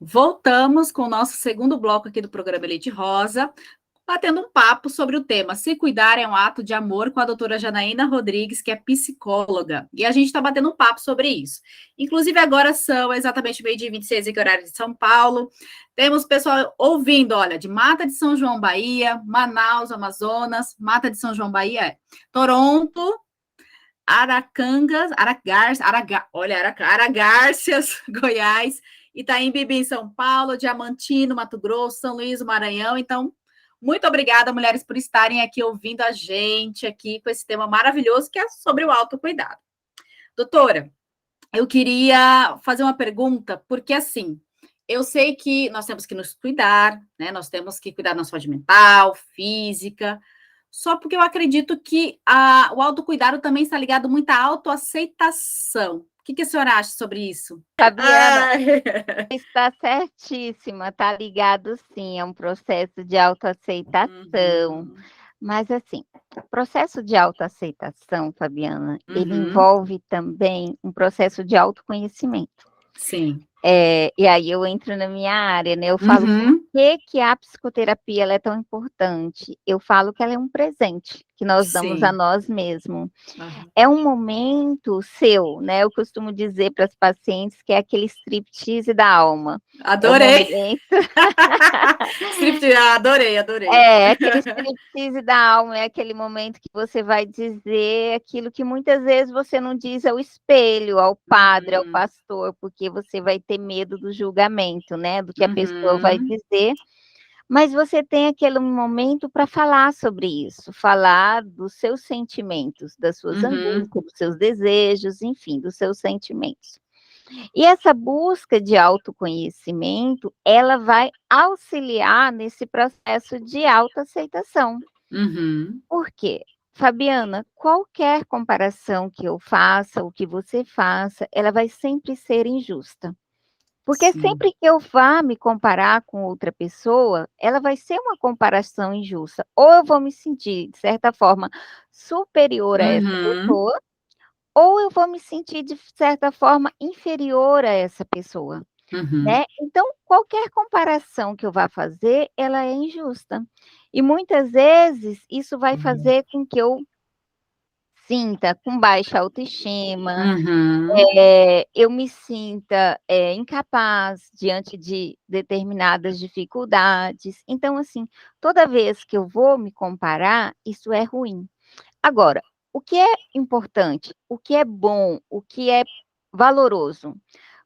Voltamos com o nosso segundo bloco aqui do programa Elite Rosa, batendo um papo sobre o tema Se Cuidar é um Ato de Amor com a doutora Janaína Rodrigues, que é psicóloga. E a gente está batendo um papo sobre isso. Inclusive, agora são exatamente meio-dia e 26, aqui horário de São Paulo. Temos pessoal ouvindo, olha, de Mata de São João, Bahia, Manaus, Amazonas, Mata de São João, Bahia, Toronto, Aracangas, Aragárcias, Goiás, Itaim Bibi, em São Paulo, Diamantino, Mato Grosso, São Luís, Maranhão. Então, muito obrigada, mulheres, por estarem aqui ouvindo a gente aqui com esse tema maravilhoso que é sobre o autocuidado. Doutora, eu queria fazer uma pergunta, porque assim, eu sei que nós temos que nos cuidar, né? Nós temos que cuidar da nossa saúde mental, física, só porque eu acredito que o autocuidado também está ligado muito à autoaceitação. O que a senhora acha sobre isso? Fabiana, está certíssima, está ligado sim, é um processo de autoaceitação. Mas assim, o processo de autoaceitação, Fabiana, ele envolve também um processo de autoconhecimento. Sim. E aí eu entro na minha área, né? Eu falo por que a psicoterapia ela é tão importante. Eu falo que ela é um presente que nós damos a nós mesmos. É um momento seu, né? Eu costumo dizer para as pacientes que é aquele striptease da alma. Adorei! Adorei. Aquele striptease da alma, é aquele momento que você vai dizer aquilo que muitas vezes você não diz ao espelho, ao padre, ao pastor, porque você vai ter medo do julgamento, né? Do que a pessoa vai dizer. Mas você tem aquele momento para falar sobre isso, falar dos seus sentimentos, das suas angústias, dos seus desejos, enfim, dos seus sentimentos. E essa busca de autoconhecimento, ela vai auxiliar nesse processo de autoaceitação. Por quê? Fabiana, qualquer comparação que eu faça, ou que você faça, ela vai sempre ser injusta. Porque sempre que eu vá me comparar com outra pessoa, ela vai ser uma comparação injusta. Ou eu vou me sentir, de certa forma, superior a essa pessoa, ou eu vou me sentir, de certa forma, inferior a essa pessoa. Né? Então, qualquer comparação que eu vá fazer, ela é injusta. E muitas vezes isso vai fazer com que eu sinta com baixa autoestima, eu me sinta incapaz diante de determinadas dificuldades. Então, assim, toda vez que eu vou me comparar, isso é ruim. Agora, o que é importante, o que é bom, o que é valoroso?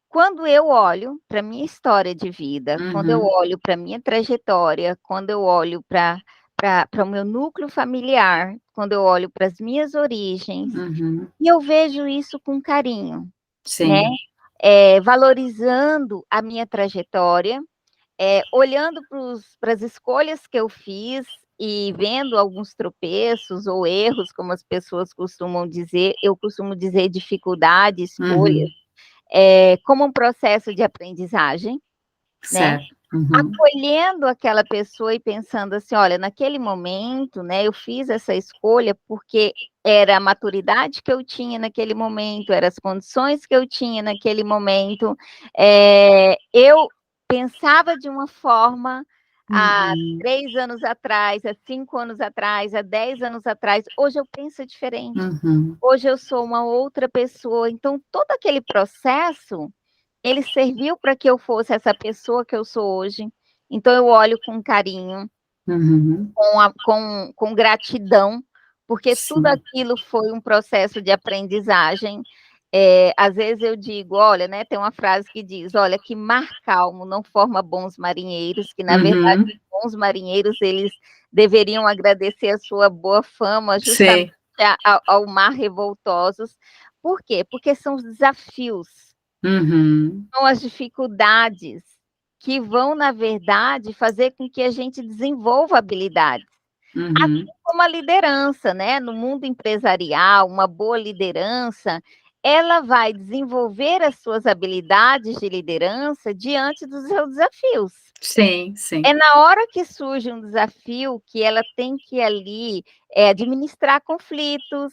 Quando eu olho para a minha história de vida, quando eu olho para a minha trajetória, quando eu olho para o meu núcleo familiar, quando eu olho para as minhas origens, e eu vejo isso com carinho, né? Valorizando a minha trajetória, olhando para as escolhas que eu fiz e vendo alguns tropeços ou erros, como as pessoas costumam dizer, eu costumo dizer dificuldade, escolhas, como um processo de aprendizagem, né? Acolhendo aquela pessoa e pensando assim, olha, naquele momento, né, eu fiz essa escolha porque era a maturidade que eu tinha naquele momento, eram as condições que eu tinha naquele momento, eu pensava de uma forma há 3 anos atrás, há 5 anos atrás, há 10 anos atrás, hoje eu penso diferente, hoje eu sou uma outra pessoa, então todo aquele processo ele serviu para que eu fosse essa pessoa que eu sou hoje. Então, eu olho com carinho, com gratidão, porque tudo aquilo foi um processo de aprendizagem. Às vezes eu digo, olha, né, tem uma frase que diz, olha, que mar calmo não forma bons marinheiros, que, na verdade, os bons marinheiros, eles deveriam agradecer a sua boa fama justamente ao mar revoltosos. Por quê? Porque são os desafios, são as dificuldades que vão, na verdade, fazer com que a gente desenvolva habilidades. Assim como a liderança, né? No mundo empresarial, uma boa liderança, ela vai desenvolver as suas habilidades de liderança diante dos seus desafios. É na hora que surge um desafio que ela tem que ali administrar conflitos,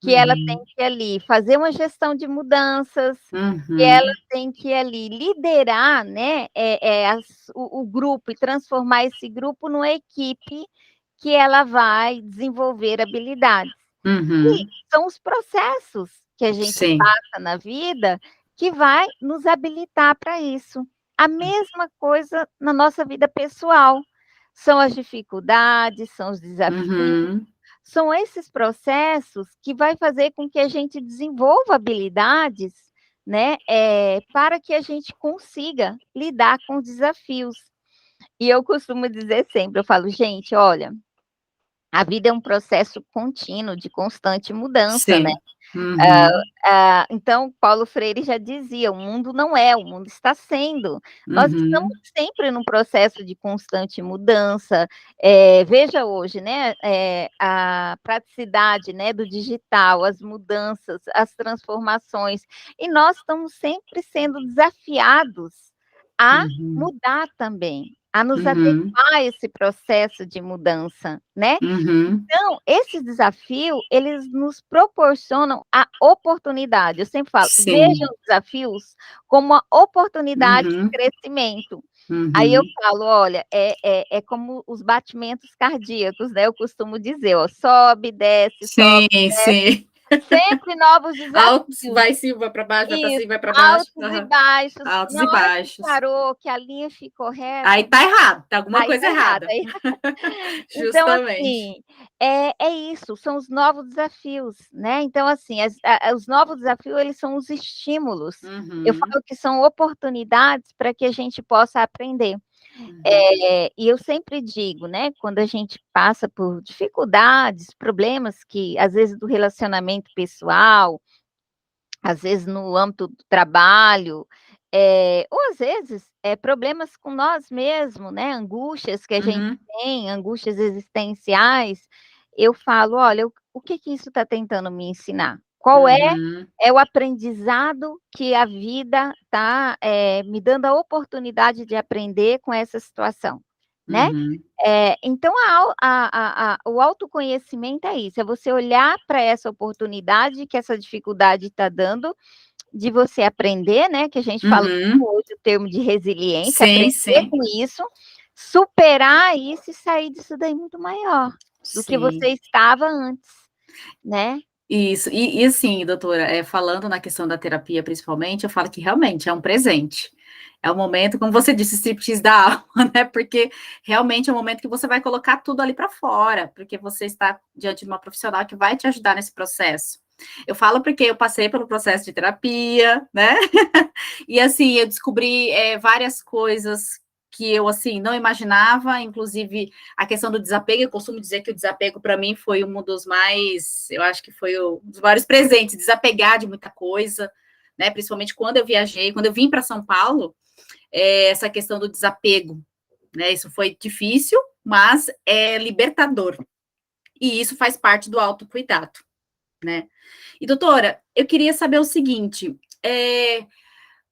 que ela tem que ali fazer uma gestão de mudanças, que ela tem que ali liderar, né, o grupo e transformar esse grupo numa equipe que ela vai desenvolver habilidades. E são os processos que a gente passa na vida que vai nos habilitar para isso. A mesma coisa na nossa vida pessoal. São as dificuldades, são os desafios, são esses processos que vai fazer com que a gente desenvolva habilidades, né, para que a gente consiga lidar com os desafios. E eu costumo dizer sempre, eu falo, gente, olha, a vida é um processo contínuo, de constante mudança, né? Então, Paulo Freire já dizia, o mundo não é, o mundo está sendo. Nós estamos sempre num processo de constante mudança. Veja hoje, né, a praticidade, né, do digital, as mudanças, as transformações, e nós estamos sempre sendo desafiados a mudar também, a nos adequar a esse processo de mudança, né? Então, esses desafios, eles nos proporcionam a oportunidade. Eu sempre falo, vejam os desafios como uma oportunidade de crescimento. Aí eu falo, olha, é como os batimentos cardíacos, né? Eu costumo dizer, ó, sobe, desce, sobe, desce. Sempre novos desafios. Altos, vai sim, vai para baixo, vai para cima, vai para baixo. Altos e baixos. Altos Na e hora baixos. que parou, que a linha ficou reta. Aí tá errado, tá alguma coisa tá errada. Então, assim, é isso, são os novos desafios, né? Então, assim, os novos desafios, eles são os estímulos. Eu falo que são oportunidades para que a gente possa aprender. E eu sempre digo, né, quando a gente passa por dificuldades, problemas que, às vezes, do relacionamento pessoal, às vezes no âmbito do trabalho, ou às vezes problemas com nós mesmos, né, angústias que a gente tem, angústias existenciais, eu falo, olha, o que isso está tentando me ensinar? Qual é o aprendizado que a vida está me dando a oportunidade de aprender com essa situação, né? Então, o autoconhecimento é isso, é você olhar para essa oportunidade que essa dificuldade está dando, de você aprender, né? Que a gente fala hoje o termo de resiliência, aprender com isso, superar isso e sair disso daí muito maior do que você estava antes, né? Isso, e assim, doutora, falando na questão da terapia, principalmente, eu falo que realmente é um presente. É o momento, como você disse, striptease da alma, né? Porque realmente é o momento que você vai colocar tudo ali para fora, porque você está diante de uma profissional que vai te ajudar nesse processo. Eu falo porque eu passei pelo processo de terapia, né? E assim, eu descobri várias coisas que eu, assim, não imaginava, inclusive a questão do desapego. Eu costumo dizer que o desapego, para mim, foi um dos mais, eu acho que foi um dos maiores presentes, desapegar de muita coisa, né? Principalmente quando eu viajei, quando eu vim para São Paulo, essa questão do desapego, né? Isso foi difícil, mas é libertador. E isso faz parte do autocuidado, né? E, doutora, eu queria saber o seguinte,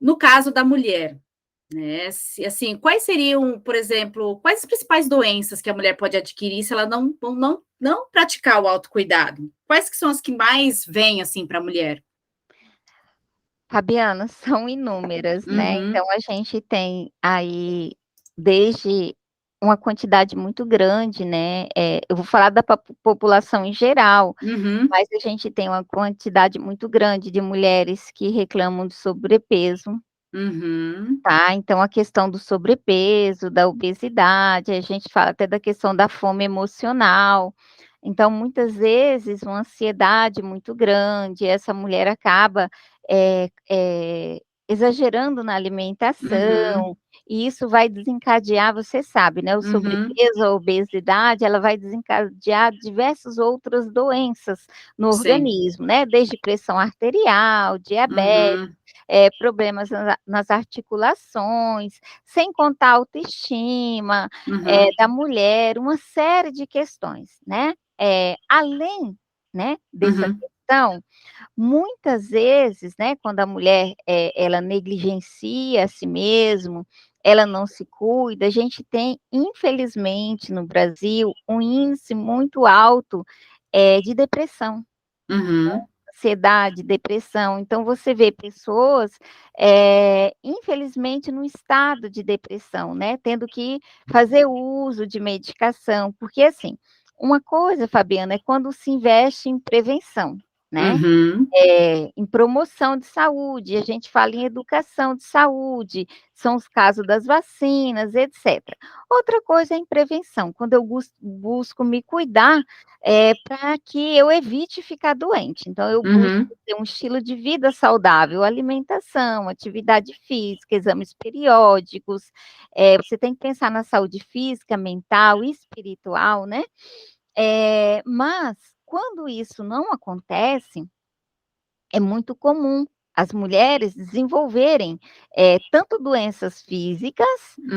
no caso da mulher, né? Assim, quais seriam, por exemplo, quais as principais doenças que a mulher pode adquirir se ela não praticar o autocuidado? Quais que são as que mais vêm, assim, para a mulher? Fabiana, são inúmeras, né? Então, a gente tem aí, desde uma quantidade muito grande, né? Eu vou falar da população em geral, mas a gente tem uma quantidade muito grande de mulheres que reclamam de sobrepeso, tá? Então, a questão do sobrepeso, da obesidade, a gente fala até da questão da fome emocional. Então, muitas vezes, uma ansiedade muito grande, essa mulher acaba exagerando na alimentação, e isso vai desencadear, você sabe, né? O sobrepeso, a obesidade, ela vai desencadear diversas outras doenças no organismo, né? Desde pressão arterial, diabetes, problemas nas articulações, sem contar a autoestima da mulher, uma série de questões, né? Além, né, dessa questão, muitas vezes, né, quando a mulher ela negligencia a si mesma, ela não se cuida, a gente tem, infelizmente, no Brasil, um índice muito alto de depressão. ansiedade, depressão. Então, você vê pessoas, infelizmente, no estado de depressão, né? Tendo que fazer uso de medicação, porque, assim, uma coisa, Fabiana, é quando se investe em prevenção, né? Uhum. Em promoção de saúde, a gente fala em educação de saúde, são os casos das vacinas, etc. Outra coisa é em prevenção, quando eu busco me cuidar para que eu evite ficar doente. Então, eu busco Uhum. ter um estilo de vida saudável, alimentação, atividade física, exames periódicos. Você tem que pensar na saúde física, mental e espiritual, né? Mas, quando isso não acontece, é muito comum as mulheres desenvolverem, tanto doenças físicas,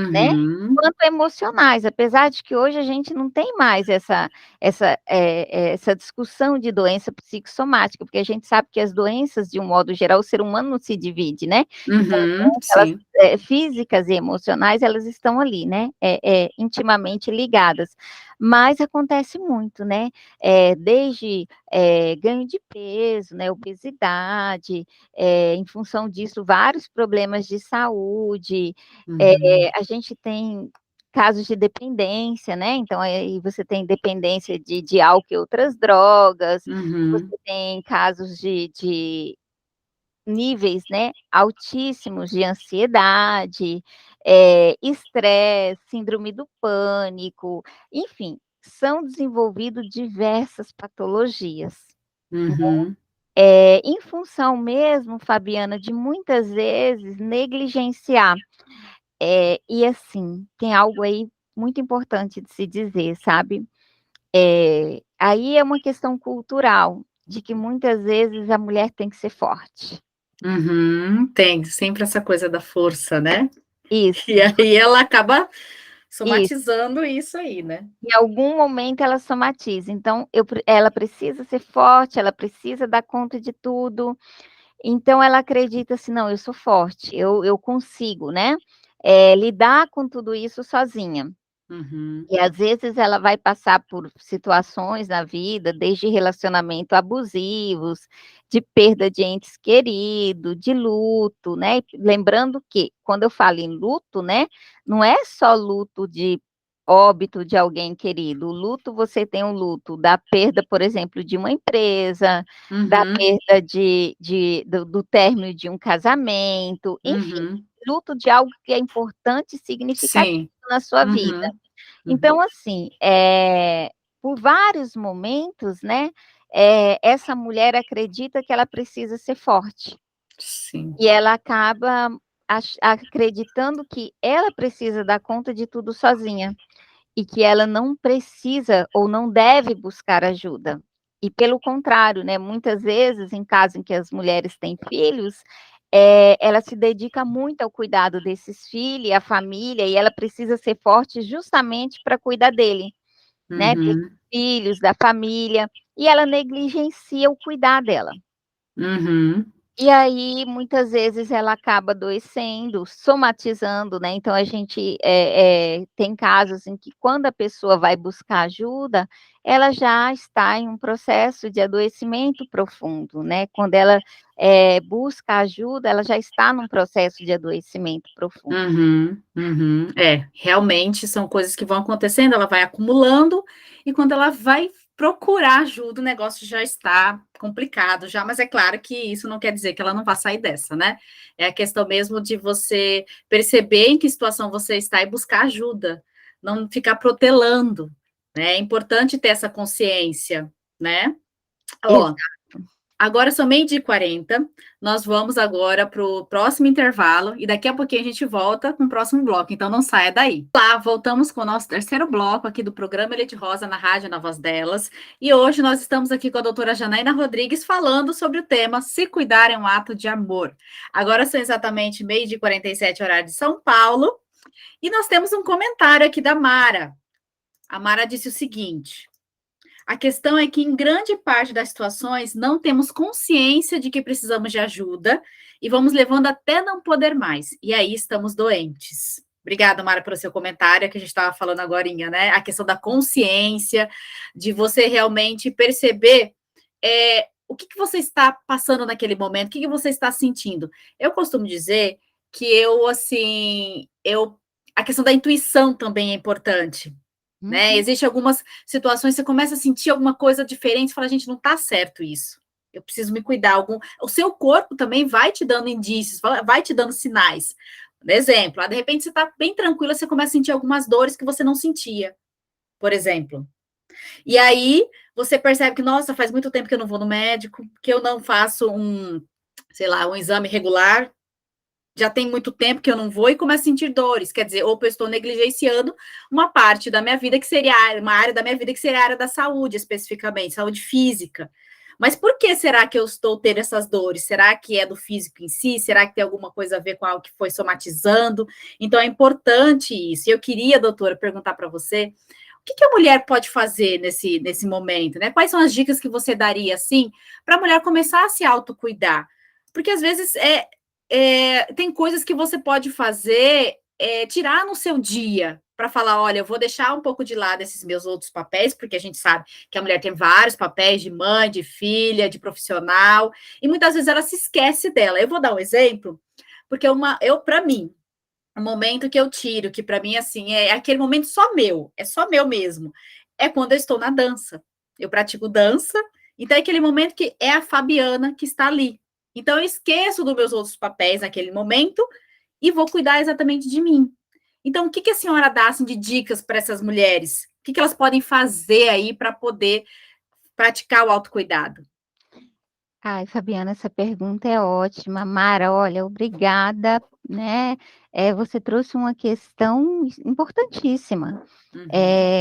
né, Uhum. quanto emocionais, apesar de que hoje a gente não tem mais essa discussão de doença psicossomática, porque a gente sabe que as doenças, de um modo geral, o ser humano não se divide, né, então Uhum. elas, Sim. físicas e emocionais, elas estão ali, né, intimamente ligadas, mas acontece muito, né, desde ganho de peso, né, obesidade, em função disso, vários problemas de saúde, Uhum. a gente tem casos de dependência, né, então aí você tem dependência de álcool e outras drogas, Uhum. você tem casos de níveis, né, altíssimos de ansiedade, estresse, síndrome do pânico, enfim, são desenvolvidas diversas patologias. Uhum. Em função mesmo, Fabiana, de muitas vezes negligenciar. E assim, tem algo aí muito importante de se dizer, sabe? Aí é uma questão cultural, de que muitas vezes a mulher tem que ser forte. Uhum. Tem sempre essa coisa da força, né? E Isso, aí ela acaba isso. somatizando isso aí, né? Em algum momento ela somatiza. Então, ela precisa ser forte, ela precisa dar conta de tudo. Então ela acredita assim: "Não, eu sou forte, eu consigo, né, lidar com tudo isso sozinha". Uhum. E às vezes ela vai passar por situações na vida, desde relacionamento abusivos, de perda de entes queridos, de luto, né, lembrando que quando eu falo em luto, né, não é só luto de óbito de alguém querido, o luto, você tem o luto da perda, por exemplo, de uma empresa, da Uhum. perda do término de um casamento, enfim, Uhum. luto de algo que é importante e significativo Sim. na sua vida. Uhum. Uhum. Então, assim, por vários momentos, né, essa mulher acredita que ela precisa ser forte, Sim. e ela acaba acreditando que ela precisa dar conta de tudo sozinha, e que ela não precisa ou não deve buscar ajuda. E pelo contrário, né, muitas vezes, em caso em que as mulheres têm filhos, ela se dedica muito ao cuidado desses filhos, a família, e ela precisa ser forte justamente para cuidar dele, né, desses Uhum. filhos, da família, e ela negligencia o cuidar dela. Uhum. E aí, muitas vezes, ela acaba adoecendo, somatizando, né, então a gente, tem casos em que quando a pessoa vai buscar ajuda, ela já está em um processo de adoecimento profundo, né, quando ela, busca ajuda, ela já está num processo de adoecimento profundo. Uhum. Uhum. É, realmente são coisas que vão acontecendo, ela vai acumulando, e quando ela vai procurar ajuda, o negócio já está complicado já, mas é claro que isso não quer dizer que ela não vá sair dessa, né? É a questão mesmo de você perceber em que situação você está e buscar ajuda, não ficar protelando, né? É importante ter essa consciência, né? Ó, Exato. agora são 12h40, nós vamos agora para o próximo intervalo e daqui a pouquinho a gente volta com o próximo bloco, então não saia daí. Lá, voltamos com o nosso terceiro bloco aqui do programa Elite Rosa na Rádio Na Voz Delas, e hoje nós estamos aqui com a doutora Janaína Rodrigues falando sobre o tema Se Cuidar é um Ato de Amor. Agora são exatamente 12h47, horário de São Paulo, e nós temos um comentário aqui da Mara. A Mara disse o seguinte: a questão é que, em grande parte das situações, não temos consciência de que precisamos de ajuda e vamos levando até não poder mais. E aí estamos doentes. Obrigada, Mara, pelo seu comentário, que a gente estava falando agorinha, né? A questão da consciência, de você realmente perceber o que você está passando naquele momento, o que você está sentindo. Eu costumo dizer que a questão da intuição também é importante, né? Existem algumas situações que você começa a sentir alguma coisa diferente, você fala, gente, não está certo isso. Eu preciso me cuidar. O seu corpo também vai te dando indícios, vai te dando sinais. Por exemplo, de repente você está bem tranquila, você começa a sentir algumas dores que você não sentia, por exemplo. E aí você percebe que, nossa, faz muito tempo que eu não vou no médico, que eu não faço sei lá, um exame regular, já tem muito tempo que eu não vou e começo a sentir dores, quer dizer, ou eu estou negligenciando uma parte da minha vida que seria uma área da minha vida que seria a área da saúde, especificamente, saúde física. Mas por que será que eu estou tendo essas dores? Será que é do físico em si? Será que tem alguma coisa a ver com algo que foi somatizando? Então é importante isso. E eu queria, doutora, perguntar para você, o que a mulher pode fazer nesse momento, né? Quais são as dicas que você daria, assim, para a mulher começar a se autocuidar? Porque às vezes tem coisas que você pode fazer, tirar no seu dia, para falar, olha, eu vou deixar um pouco de lado esses meus outros papéis, porque a gente sabe que a mulher tem vários papéis de mãe, de filha, de profissional, e muitas vezes ela se esquece dela. Eu vou dar um exemplo, porque para mim, o momento que eu tiro, que para mim, assim, é aquele momento só meu, é só meu mesmo, é quando eu estou na dança. Eu pratico dança, então é aquele momento que é a Fabiana que está ali. Então eu esqueço dos meus outros papéis naquele momento e vou cuidar exatamente de mim. Então, o que a senhora dá assim, de dicas para essas mulheres? O que elas podem fazer aí para poder praticar o autocuidado? Ai, Fabiana, essa pergunta é ótima. Mara, olha, obrigada, né? Você trouxe uma questão importantíssima.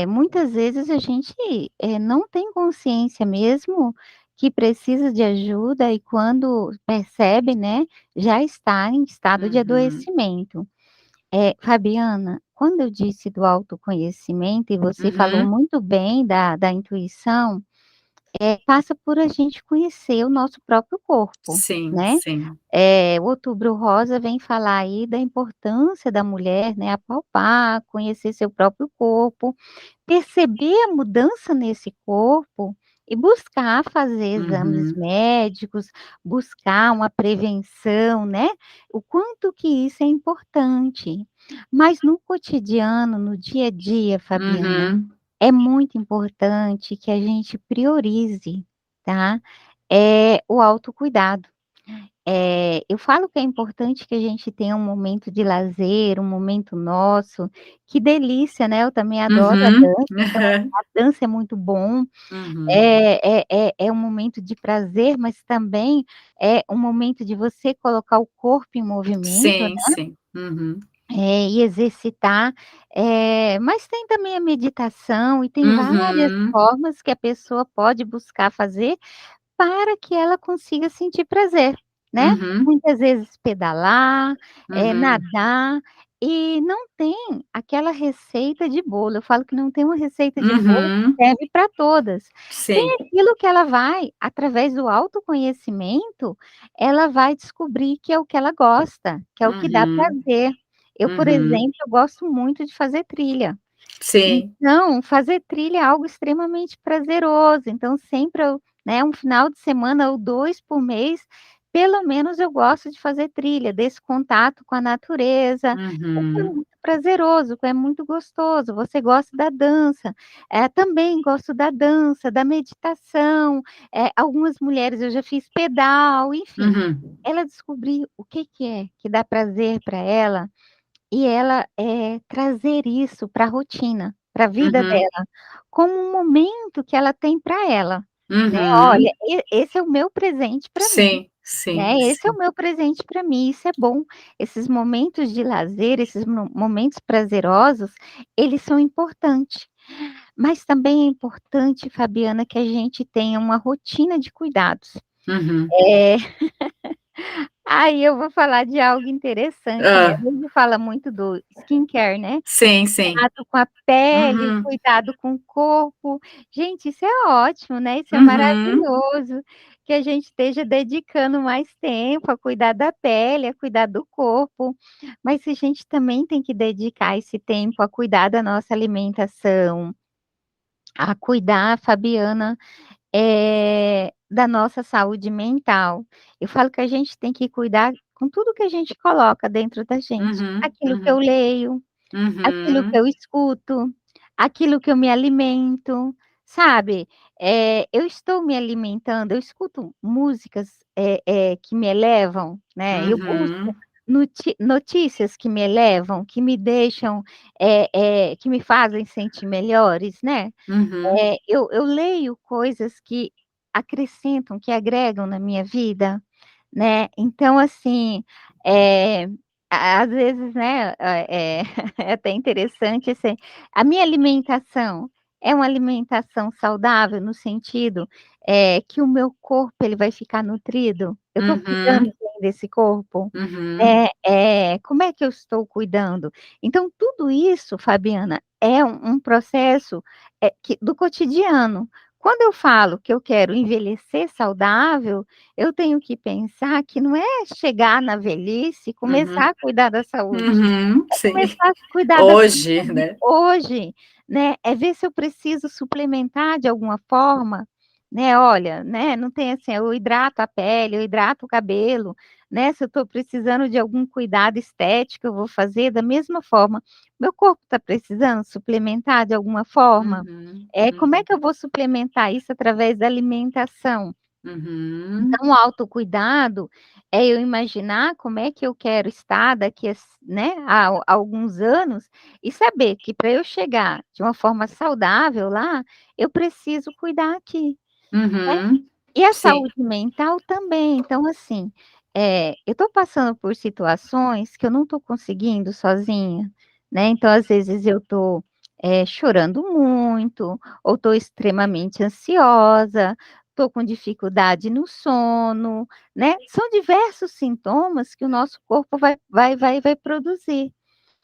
Muitas vezes a gente não tem consciência mesmo que precisa de ajuda e quando percebe, né, já está em estado de adoecimento. Fabiana, quando eu disse do autoconhecimento, e você falou muito bem da intuição, passa por a gente conhecer o nosso próprio corpo, Sim, né? sim. O Outubro Rosa vem falar aí da importância da mulher, né, apalpar, conhecer seu próprio corpo, perceber a mudança nesse corpo e buscar fazer exames médicos, buscar uma prevenção, né? O quanto que isso é importante. Mas no cotidiano, no dia a dia, Fabiana, é muito importante que a gente priorize, tá? O autocuidado. Eu falo que é importante que a gente tenha um momento de lazer, um momento nosso. Que delícia, né? Eu também adoro a dança, então a dança é muito bom. É um momento de prazer, mas também é um momento de você colocar o corpo em movimento, Sim, né? sim. E exercitar, mas tem também a meditação e tem várias formas que a pessoa pode buscar fazer para que ela consiga sentir prazer, né. Muitas vezes pedalar, nadar, e não tem aquela receita de bolo, eu falo que não tem uma receita de bolo que serve para todas. Sim. Tem aquilo que ela vai, através do autoconhecimento, ela vai descobrir que é o que ela gosta, que é o que dá prazer. Eu, por exemplo, eu gosto muito de fazer trilha. Sim. Então, fazer trilha é algo extremamente prazeroso, então sempre né, um final de semana ou 2 por mês, pelo menos eu gosto de fazer trilha, desse contato com a natureza, porque é muito prazeroso, é muito gostoso. Você gosta da dança, também gosto da dança, da meditação, algumas mulheres eu já fiz pedal, enfim. Ela descobriu o que que é que dá prazer para ela, e ela, trazer isso para a rotina, para a vida dela, como um momento que ela tem para ela, né. "Olha, esse é o meu presente para mim, Sim, sim, né, esse é o sim. meu presente para mim", isso é bom. Esses momentos de lazer, esses momentos prazerosos, eles são importantes. Mas também é importante, Fabiana, que a gente tenha uma rotina de cuidados. Eh Aí eu vou falar de algo interessante, né, a Hã. gente fala muito do skincare, né, Sim, sim. cuidado com a pele, Uhum. cuidado com o corpo. Gente, isso é ótimo, né, isso é Uhum. maravilhoso, que a gente esteja dedicando mais tempo a cuidar da pele, a cuidar do corpo, mas a gente também tem que dedicar esse tempo a cuidar da nossa alimentação, a cuidar, Fabiana, da nossa saúde mental. Eu falo que a gente tem que cuidar com tudo que a gente coloca dentro da gente. Uhum, Aquilo que eu uhum, leio, aquilo que uhum, eu escuto, aquilo que eu me alimento, sabe? Eu estou me alimentando, eu escuto músicas, que me elevam, né, eu busco uhum, notícias que me elevam, que me deixam, que me fazem sentir melhores, né. uhum, Eu leio coisas que acrescentam, que agregam na minha vida, né, então assim, eh, às vezes, né, é até interessante, assim, a minha alimentação é uma alimentação saudável no sentido, que o meu corpo ele vai ficar nutrido? Eu estou cuidando uhum, bem desse corpo? uhum, Como é que eu estou cuidando? Então tudo isso, Fabiana, é um processo, do cotidiano. Quando eu falo que eu quero envelhecer saudável, eu tenho que pensar que não é chegar na velhice e uhum, começar a cuidar da saúde, uhum, é sim. começar a cuidar da Hoje, saúde né? hoje, né, é ver se eu preciso suplementar de alguma forma, né, olha, né, não tem assim, eu hidrato a pele, eu hidrato o cabelo, né, se eu estou precisando de algum cuidado estético, eu vou fazer da mesma forma. Meu corpo está precisando suplementar de alguma forma? Uhum, Como é uhum, que eu vou suplementar isso através da alimentação? uhum, Então, o autocuidado é eu imaginar como é que eu quero estar daqui né, a alguns anos e saber que para eu chegar de uma forma saudável lá, eu preciso cuidar aqui, né. uhum, E a sim. saúde mental também. Então, assim, eu estou passando por situações que eu não estou conseguindo sozinha, né, então às vezes eu estou, chorando muito, ou estou extremamente ansiosa, estou com dificuldade no sono, né, são diversos sintomas que o nosso corpo vai produzir.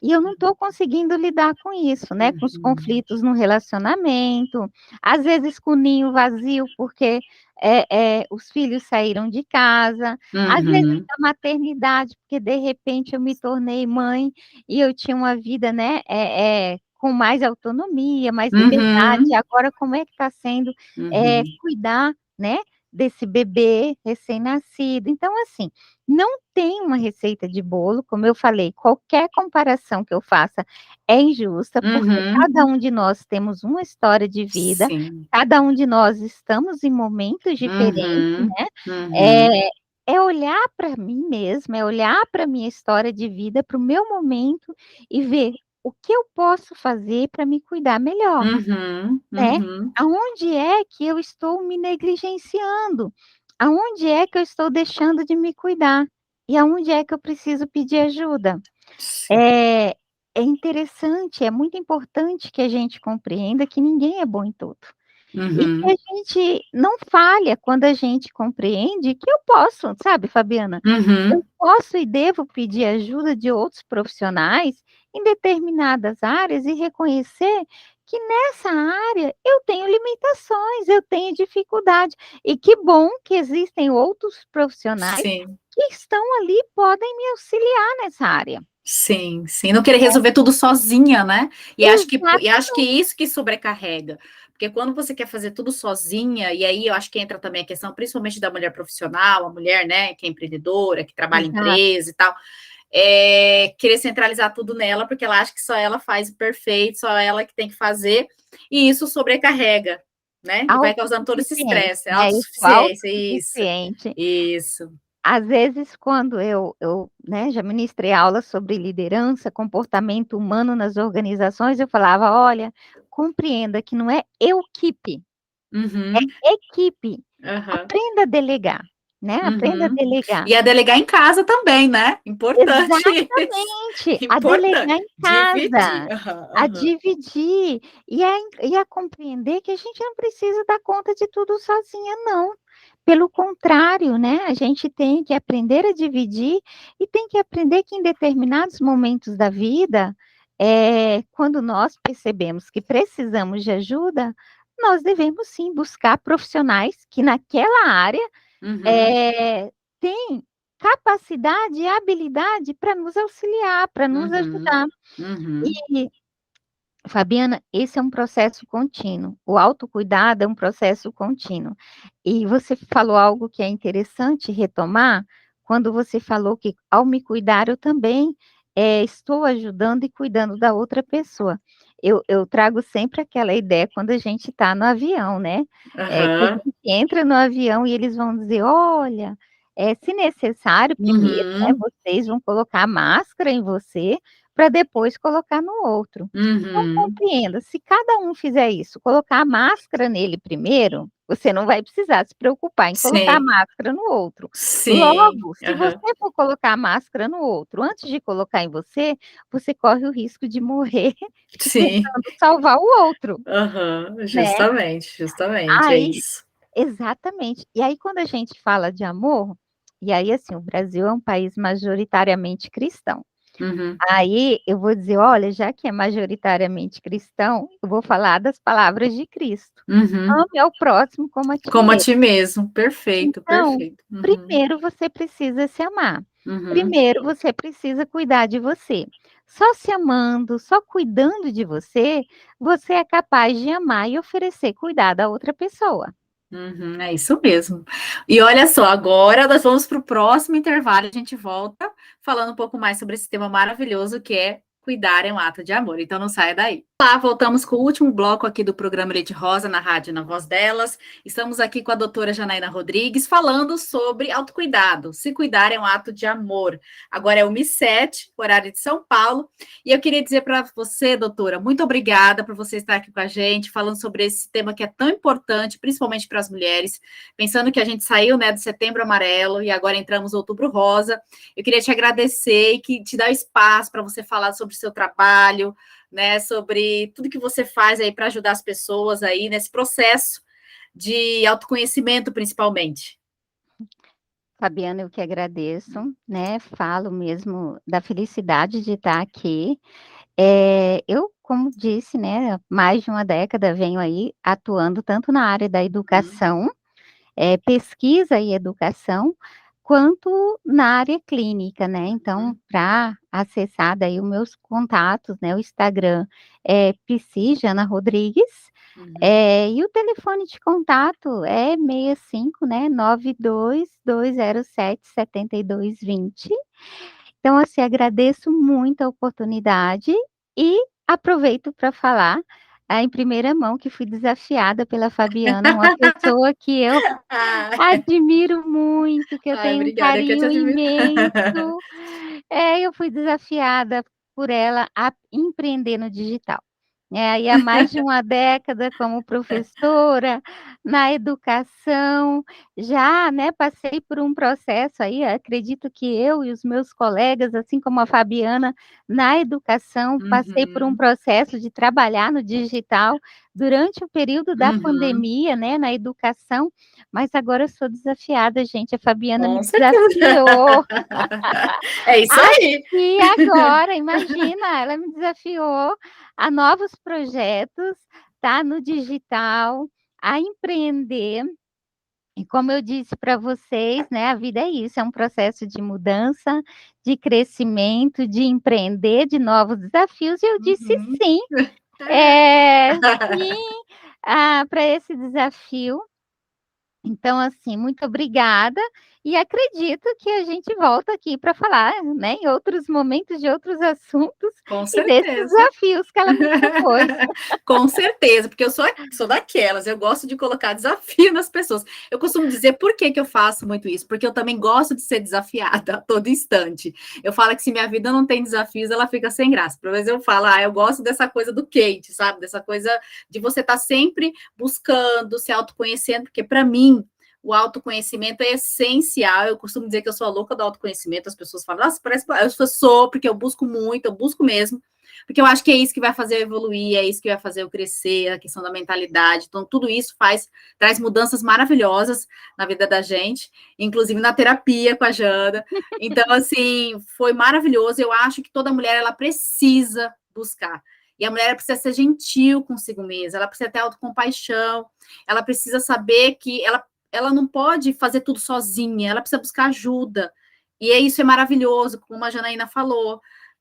E eu não estou conseguindo lidar com isso, né, com os Uhum, conflitos no relacionamento, às vezes com o ninho vazio, porque, os filhos saíram de casa, às vezes uhum, a maternidade, porque de repente eu me tornei mãe e eu tinha uma vida, né, com mais autonomia, mais liberdade, uhum, agora como é que está sendo, uhum, cuidar, né, desse bebê recém-nascido. Então assim, não tem uma receita de bolo, como eu falei, qualquer comparação que eu faça é injusta, porque uhum, cada um de nós temos uma história de vida, sim. cada um de nós estamos em momentos diferentes, Uhum, né. uhum, É é olhar para mim mesma, é olhar para minha história de vida, para o meu momento e ver o que eu posso fazer para me cuidar melhor, uhum, né. uhum, Aonde é que eu estou me negligenciando? Aonde é que eu estou deixando de me cuidar? E aonde é que eu preciso pedir ajuda? sim. É é interessante, é muito importante que a gente compreenda que ninguém é bom em tudo. E que a Uhum, gente não falha quando a gente compreende que eu posso, sabe, Fabiana, eu uhum, posso e devo pedir ajuda de outros profissionais em determinadas áreas e reconhecer que nessa área eu tenho limitações, eu tenho dificuldade. E que bom que existem outros profissionais sim. que estão ali e podem me auxiliar nessa área. Sim, sim, não querer resolver tudo sozinha, né. E acho que Exatamente. isso que sobrecarrega, porque quando você quer fazer tudo sozinha, e aí eu acho que entra também a questão principalmente da mulher profissional, a mulher, né, que é empreendedora, que trabalha em Exato. empresa e tal, querer centralizar tudo nela, porque ela acha que só ela faz o perfeito, só ela que tem que fazer, e isso sobrecarrega, né, e vai causando todo esse Autossuficiente, estresse, né, isso, autossuficiência, isso, autossuficiente. isso. Às vezes, quando né, já ministrei aula sobre liderança, comportamento humano nas organizações, eu falava: "Olha, compreenda que não é eu-quipe, Uhum, é equipe. aham. Aprenda a delegar, né, aprenda a Uhum. delegar". E a delegar em casa também, né, importante isso, Exatamente, a importante, delegar em dividir. casa, Aham, a aham. dividir, e a compreender que a gente não precisa dar conta de tudo sozinha não. Pelo contrário, né, a gente tem que aprender a dividir e tem que aprender que em determinados momentos da vida, quando nós percebemos que precisamos de ajuda, nós devemos sim buscar profissionais que naquela área Uhum, tem capacidade e habilidade para nos auxiliar, para nos uhum, ajudar. uhum, E Fabiana, esse é um processo contínuo. O autocuidado é um processo contínuo. E você falou algo que é interessante retomar, quando você falou que, ao me cuidar, eu também estou ajudando e cuidando da outra pessoa. Eu trago sempre aquela ideia quando a gente está no avião, né? Que a Aham. gente entra no avião e eles vão dizer: olha, se necessário, primeiro, né, Uhum. vocês vão colocar a máscara em você para depois colocar no outro. Então, Uhum. compreenda, se cada um fizer isso, colocar a máscara nele primeiro, você não vai precisar se preocupar em colocar a Sim, máscara no outro. sim. Logo, se Aham. você for colocar a máscara no outro, antes de colocar em você, você corre o risco de morrer Sim. tentando salvar o outro, Aham. né. Justamente, justamente, é Aí isso. exatamente. E aí quando a gente fala de amor, e aí, assim, o Brasil é um país majoritariamente cristão. Uhum. Aí eu vou dizer: "Olha, já que é majoritariamente cristão, eu vou falar das palavras de Cristo. Uhum. Ame ao próximo como a ti Como a mesmo". ti mesmo. Perfeito, Então, perfeito. Uhum. primeiro você precisa se amar. Uhum. Primeiro você precisa cuidar de você. Só se amando, só cuidando de você, você é capaz de amar e oferecer cuidado à outra pessoa. Uhum, é isso mesmo. E olha só, agora nós vamos para o próximo intervalo, a gente volta falando um pouco mais sobre esse tema maravilhoso que é cuidar é um ato de amor. Então não saia daí. Olá, voltamos com o último bloco aqui do programa Leite Rosa na rádio Na Voz Delas. Estamos aqui com a doutora Janaína Rodrigues falando sobre autocuidado. Se cuidar é um ato de amor. Agora é 1h07, horário de São Paulo. E eu queria dizer para você, doutora, muito obrigada por você estar aqui com a gente, falando sobre esse tema que é tão importante, principalmente para as mulheres, pensando que a gente saiu, né, do Setembro Amarelo e agora entramos no Outubro Rosa. Eu queria te agradecer e que te dar espaço para você falar sobre o seu trabalho, né, sobre tudo que você faz aí para ajudar as pessoas aí nesse processo de autoconhecimento, principalmente. Fabiana, eu que agradeço, né? Falo mesmo da felicidade de estar aqui. Eu, como disse, né, há mais de uma década venho aí atuando tanto na área da Uhum. educação, pesquisa e educação, quanto na área clínica, né? Então, Uhum. para acessar daí os meus contatos, né, o Instagram é Psi Jana Rodrigues, Uhum. e o telefone de contato é 65, né, 922077220. Então, assim, agradeço muito a oportunidade e aproveito para falar, em primeira mão que fui desafiada pela Fabiana, uma pessoa que eu Ai, admiro muito, que eu ai, tenho um obrigada, eu que te carinho admiro. imenso. Eu fui desafiada por ela a empreender no digital. Aí há mais de uma década como professora, na educação, já, né, passei por um processo aí, acredito que eu e os meus colegas, assim como a Fabiana, na educação, passei por um Uhum, processo de trabalhar no digital durante o período da uhum, pandemia, né, na educação, mas agora eu sou desafiada, gente, a Fabiana me com certeza. desafiou. É isso aí. Aqui agora, imagina, ela me desafiou a novos projetos, tá, no digital, a empreender. E como eu disse para vocês, né, a vida é isso, é um processo de mudança, de crescimento, de empreender, de novos desafios, e eu disse Uhum. sim, sim, para esse desafio. Então, assim, muito obrigada e acredito que a gente volta aqui para falar, né, em outros momentos de outros assuntos Com e desses certeza. desafios que ela me propôs. Com certeza, porque eu sou daquelas, eu gosto de colocar desafio nas pessoas. Eu costumo dizer por que que eu faço muito isso, porque eu também gosto de ser desafiada a todo instante. Eu falo que se minha vida não tem desafios, ela fica sem graça. Pelo menos eu falo, eu gosto dessa coisa do quente, sabe? Dessa coisa de você estar sempre buscando, se autoconhecendo, porque para mim o autoconhecimento é essencial. Eu costumo dizer que eu sou a louca do autoconhecimento. As pessoas falam, nossa, parece que eu sou, porque eu busco muito, eu busco mesmo. Porque eu acho que é isso que vai fazer eu evoluir, é isso que vai fazer eu crescer, a questão da mentalidade. Então, tudo isso traz mudanças maravilhosas na vida da gente, inclusive na terapia com a Jana. Então, assim, foi maravilhoso. Eu acho que toda mulher, ela precisa buscar. E a mulher precisa ser gentil consigo mesma, ela precisa ter autocompaixão, ela precisa saber que ela não pode fazer tudo sozinha, ela precisa buscar ajuda. E isso é maravilhoso, como a Janaína falou.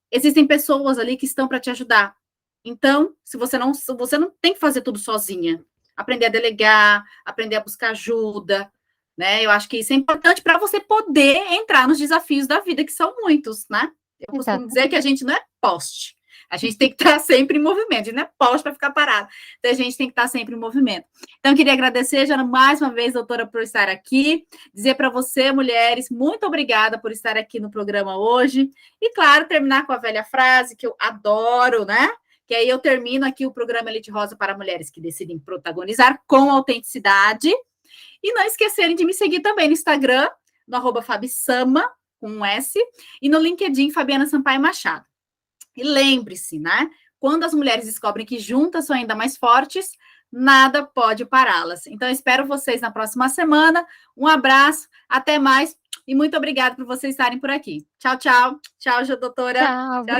Existem pessoas ali que estão para te ajudar. Então, se você não tem que fazer tudo sozinha. Aprender a delegar, aprender a buscar ajuda, né? Eu acho que isso é importante para você poder entrar nos desafios da vida, que são muitos, né? Eu costumo dizer que a gente não é poste. A gente tem que estar sempre em movimento. A gente não é poste para ficar parado. Então, a gente tem que estar sempre em movimento. Então, eu queria agradecer, Jana, mais uma vez, doutora, por estar aqui. Dizer para você, mulheres, muito obrigada por estar aqui no programa hoje. E, claro, terminar com a velha frase que eu adoro, né? Que aí eu termino aqui o programa Elite Rosa para mulheres que decidem protagonizar com autenticidade. E não esquecerem de me seguir também no Instagram, no @fabisama, com um S, e no LinkedIn, Fabiana Sampaio Machado. E lembre-se, né? Quando as mulheres descobrem que juntas são ainda mais fortes, nada pode pará-las. Então, espero vocês na próxima semana. Um abraço, até mais, e muito obrigada por vocês estarem por aqui. Tchau, tchau. Tchau, doutora. Tchau, Tchau.